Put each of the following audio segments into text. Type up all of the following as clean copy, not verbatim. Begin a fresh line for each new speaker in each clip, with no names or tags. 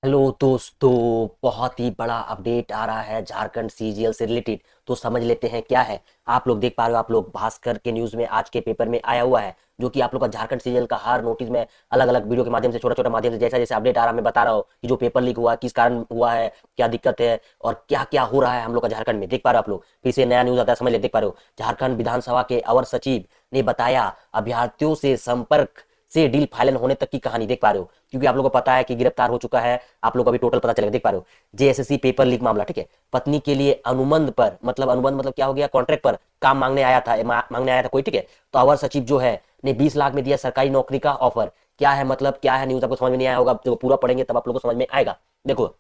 Hello दोस्तों, बहुत ही बड़ा अपडेट आ रहा है झारखंड सीजीएल से रिलेटेड। तो समझ लेते हैं क्या है। आप लोग देख पा रहे हो, आप लोग भास्कर के न्यूज में आज के पेपर में आया हुआ है, जो कि आप लोग का झारखंड सीजीएल का हर नोटिस में अलग अलग वीडियो के माध्यम से, छोटा छोटा माध्यम से, जैसा जैसे अपडेट आ रहा है मैं बता रहा हूँ कि जो पेपर लीक हुआ किस कारण हुआ है, क्या दिक्कत है और क्या क्या हो रहा है हम लोग का झारखंड में। देख पा रहे हो आप लोग, फिर से नया न्यूज आता है, समझ ले। देख पा रहे हो, झारखंड विधानसभा के अवर सचिव ने बताया अभ्यर्थियों से संपर्क से डील फाइनल होने तक की कहानी। देख पा रहे हो, क्योंकि आप लोगों को पता है कि गिरफ्तार हो चुका है। आप लोग को अभी टोटल पता चलेगा। देख पा रहे हो, जेएसएससी पेपर लीक मामला, ठीक है। पत्नी के लिए अनुबंध पर, मतलब अनुबंध मतलब क्या हो गया, कॉन्ट्रैक्ट पर काम मांगने आया था कोई, ठीक है। तो अवर सचिव जो है ने 20 लाख में दिया सरकारी नौकरी का ऑफर। क्या है मतलब, क्या है न्यूज, आपको समझ में नहीं आया होगा, जब पूरा पढ़ेंगे तब आप लोग को समझ में आएगा। देखो,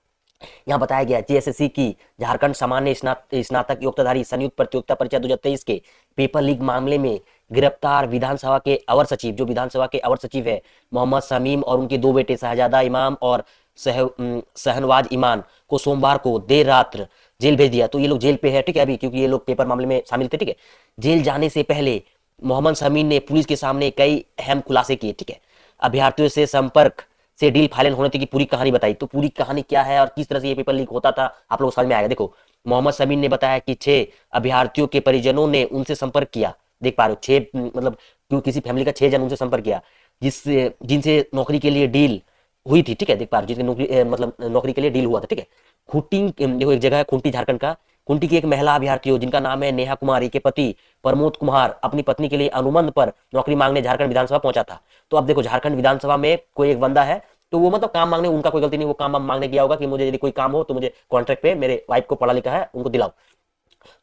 यहाँ बताया गया जेएसएससी की झारखंड सामान्य स्नातक योग्यताधारी संयुक्त प्रतियोगिता परीक्षा 2023 के पेपर लीक मामले में गिरफ्तार विधानसभा के अवर सचिव, जो विधानसभा के अवर सचिव है मोहम्मद शमीम, और उनके दो बेटे शहजादा इमाम और शहनवाज ईमान को सोमवार को देर रात जेल भेज दिया। तो ये लोग जेल पे है, ठीक है, अभी, क्योंकि ये लोग पेपर मामले में शामिल थे, ठीक है। जेल जाने से पहले मोहम्मद शमीम ने पुलिस के सामने कई अहम खुलासे किए, ठीक है। अभ्यर्थियों से संपर्क से डील फाइनल होने तक की पूरी कहानी बताई। तो पूरी कहानी क्या है और किस तरह से ये पेपर लीक होता था, आप लोग समझ में आएगा। देखो, मोहम्मद समीन ने बताया कि 6 अभ्यर्थियों के परिजनों ने उनसे संपर्क किया। देख पा रहे हो, 6 मतलब किसी फैमिली का 6 जन उनसे संपर्क किया, जिससे जिनसे नौकरी के लिए डील हुई थी, ठीक है। देख पा रहे हो, जिसकी नौकरी मतलब नौकरी के लिए डील हुआ था, ठीक है। खूंटी, देखो एक जगह है खूंटी झारखंड का। खूंटी की एक महिला अभ्यर्थी हो जिनका नाम है नेहा कुमारी के पति प्रमोद कुमार अपनी पत्नी के लिए अनुबंध पर नौकरी मांगने झारखंड विधानसभा पहुंचा था। तो अब देखो, झारखंड विधानसभा में कोई एक बंदा है, तो वो मतलब काम मांगने, उनका कोई गलती नहीं, वो काम मांगने गया होगा कि मुझे यदि कोई काम हो तो मुझे कॉन्ट्रैक्ट पे, मेरे वाइफ को पढ़ा लिखा है उनको दिलाओ।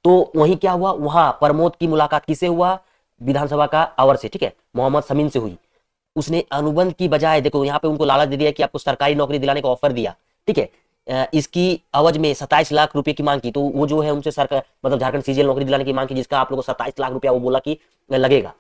तो वहीं क्या हुआ, वहां प्रमोद की मुलाकात किससे हुआ, विधानसभा का अवर से, ठीक है, मोहम्मद समीन से हुई। उसने अनुबंध की बजाय, देखो यहाँ पे उनको लालच दे दिया कि आपको सरकारी नौकरी दिलाने का ऑफर दिया, ठीक है। इसकी अवज में 27 लाख रुपए की मांग की। तो वो जो है उनसे सरकार, मतलब झारखंड सीजीएल नौकरी दिलाने की मांग की, जिसका आप लोगों को 27 लाख रुपया वो बोला कि लगेगा।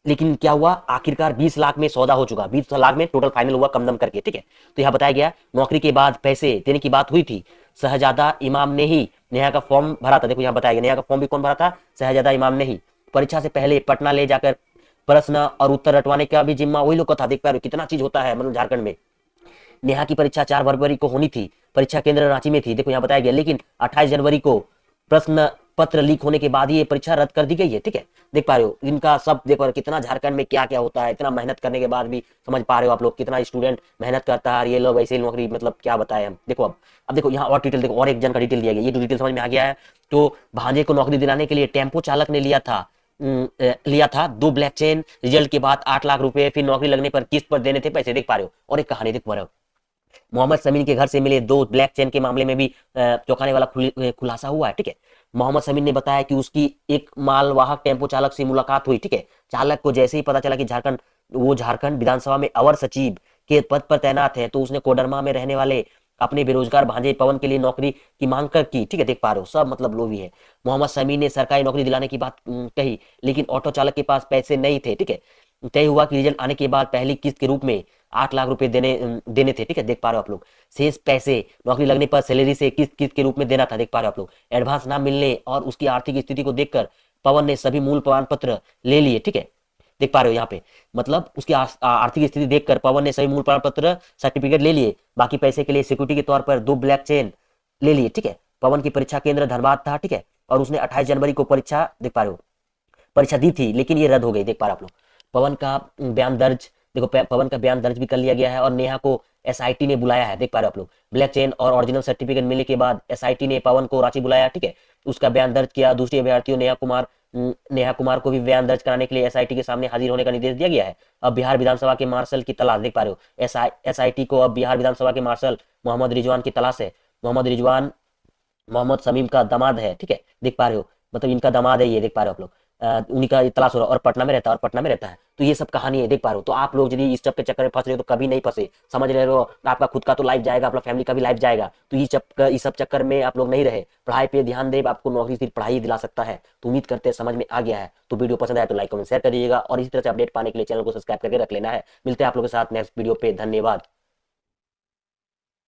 लेकिन क्या हुआ, आखिरकार 20 लाख में सौदा हो चुका, 20 लाख में टोटल फाइनल हुआ कम दम करके, ठीक है। तो यहाँ बताया गया नौकरी के बाद पैसे देने की बात हुई थी। शहजादा इमाम ने ही नेहा का फॉर्म भरा था। देखो यहाँ बताया गया, नेहा का फॉर्म भी कौन भरा था, शहजादा इमाम ने ही। परीक्षा से पहले पटना ले जाकर प्रश्न और उत्तर रटवाने का भी जिम्मा वही लोग का था। देख पा रहे हो कितना चीज होता है मतलब झारखंड में। नेहा की परीक्षा 4 फरवरी को होनी थी, परीक्षा केंद्र रांची में थी, देखो यहाँ बताया गया। लेकिन 28 जनवरी को प्रश्न पत्र लीक होने के बाद ही ये परीक्षा रद्द कर दी गई है, ठीक है। देख पा रहे हो इनका सब, देख पा रहे हो कितना झारखंड में क्या क्या होता है, इतना मेहनत करने के बाद भी। समझ पा रहे हो आप लोग, कितना स्टूडेंट मेहनत करता है और ये लोग ऐसे नौकरी, मतलब क्या बताए हम। देखो अब देखो यहाँ और डिटेल देखो, और एक जन का डिटेल दिया गया, ये जो डिटेल समझ में आ गया है। तो भांजे को नौकरी दिलाने के लिए टेम्पो चालक ने लिया था 2 ब्लैक चेन, रिजल्ट के बाद 8 लाख रुपए, फिर नौकरी लगने पर किस्त पर देने थे पैसे। देख पा रहे हो, और एक कहानी देख पा रहे हो, मोहम्मद समीन के घर से मिले 2 ब्लैक चेन के मामले में भी चौंकाने वाला खुलासा हुआ है, ठीक है। मोहम्मद समीन ने बताया कि उसकी एक मालवाहक टेम्पो चालक से मुलाकात हुई, ठीक है। चालक को जैसे ही पता चला कि झारखंड विधानसभा में अवर सचिव के पद पर तैनात है, तो उसने कोडरमा में रहने वाले अपने बेरोजगार भांजे पवन के लिए नौकरी की मांग कर की, ठीक है। देख पा रहे हो सब मतलब लोभी है। मोहम्मद समीन ने सरकारी नौकरी दिलाने की बात कही, लेकिन ऑटो चालक के पास पैसे नहीं थे, ठीक है। तय हुआ कि रिजल्ट आने के बाद पहली किस्त के रूप में 8 लाख रुपए देने थे, ठीक है। देख पा रहे हो आप लोग, शेष पैसे नौकरी लगने पर सैलरी से किस्त किस्त के रूप में देना था। देख पा रहे हो आप लोग, एडवांस ना मिलने और उसकी आर्थिक स्थिति को देखकर पवन ने सभी मूल प्रमाण पत्र ले लिए, ठीक है। देख पा रहे हो यहाँ पे, मतलब उसकी आर्थिक स्थिति देखकर पवन ने सभी मूल प्रमाण पत्र सर्टिफिकेट ले लिए। बाकी पैसे के लिए सिक्योरिटी के तौर पर 2 ब्लैक चेन ले लिए, ठीक है। पवन की परीक्षा केंद्र धनबाद था, ठीक है। और उसने 28 जनवरी को परीक्षा, देख पा रहे हो, परीक्षा दी थी, लेकिन ये रद्द हो गई। देख पा रहे हो आप लोग, पवन का बयान दर्ज, देखो पवन का बयान दर्ज भी कर लिया गया है और नेहा को एसआईटी ने बुलाया है। देख पा रहे हो आप लोग, ब्लैक चेन और ओरिजिनल सर्टिफिकेट मिलने के बाद एसआईटी ने पवन को रांची बुलाया, ठीक है। उसका बयान दर्ज किया। दूसरी अभ्यर्थियों नेहा कुमार को भी बयान दर्ज कराने के लिए एसआईटी के सामने हाजिर होने का निर्देश दिया गया है। अब बिहार विधानसभा के मार्शल की तलाश, देख पा रहे हो, एसआईटी को अब बिहार विधानसभा के मार्शल मोहम्मद रिजवान की तलाश है। मोहम्मद रिजवान मोहम्मद शमीम का दामाद है, ठीक है। देख पा रहे हो, मतलब इनका दामाद है ये, देख पा रहे हो आप लोग। उन्हीं का तलाश हो रहा है और पटना में रहता है, और पटना में रहता है। तो ये सब कहानी है, देख पा रहे हो। तो आप लोग यदि इस सब के चक्कर में फंस रहे हो तो कभी नहीं फंसे, समझ रहे हो। आपका खुद का तो लाइफ जाएगा, अपना फैमिली का भी लाइफ जाएगा। तो इस सब चक्कर में आप लोग नहीं रहे, पढ़ाई पे ध्यान दे, आपको नौकरी सिर्फ पढ़ाई दिला सकता है। तो उम्मीद करते हैं समझ में आ गया है। तो वीडियो पसंद आया तो लाइक कमेंट शेयर करिएगा, और इसी तरह से अपडेट पाने के लिए चैनल को सब्सक्राइब करके रख लेना है। मिलते हैं आप लोगों के साथ नेक्स्ट वीडियो पे, धन्यवाद।